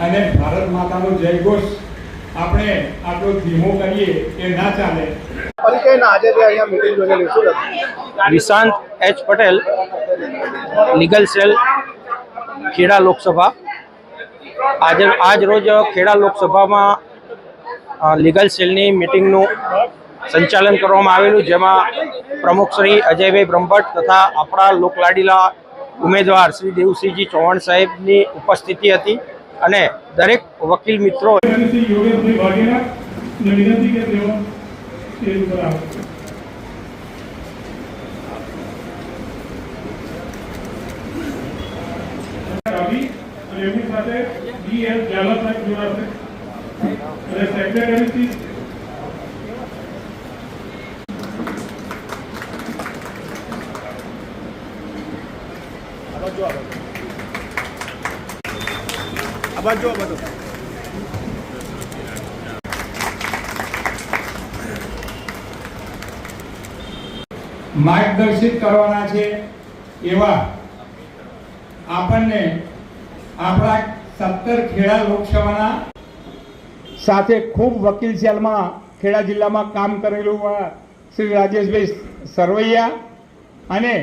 અને ભારત માતાનો જયઘોષ આપણે આટલો ધીમો કરીએ એ ના ચાલે। Vishant H Patel, legal cell, Kheda Lok Sabha. આજ રોજ ખેડા લોકસભામાં લીગલ સેલની મિટિંગનું સંચાલન કરવામાં આવેલું, જેમાં પ્રમુખ શ્રી અજયભાઈ બ્રહ્મભટ્ટ તથા આપણા લોકલાડીલા ઉમેદવાર શ્રી દેવસિંહજી ચૌહાણ સાહેબની ઉપસ્થિતિ હતી અને દરેક વકીલ મિત્રો માર્ગદર્શિત કરવાના છે એવા આપણને આપણા 17 ખેડા લોકસભાના સાથે ખૂબ વકીલ સેલમાં ખેડા જિલ્લામાં કામ કરેલું શ્રી રાજેશભાઈ સરવૈયા અને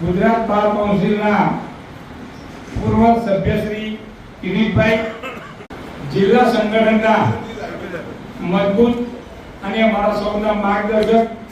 ગુજરાત બાર કાઉન્સિલના પૂર્વ સભ્ય શ્રી કિરીટભાઈ, જિલ્લા સંગઠનના મજબૂત અને અમારા સૌના માર્ગદર્શક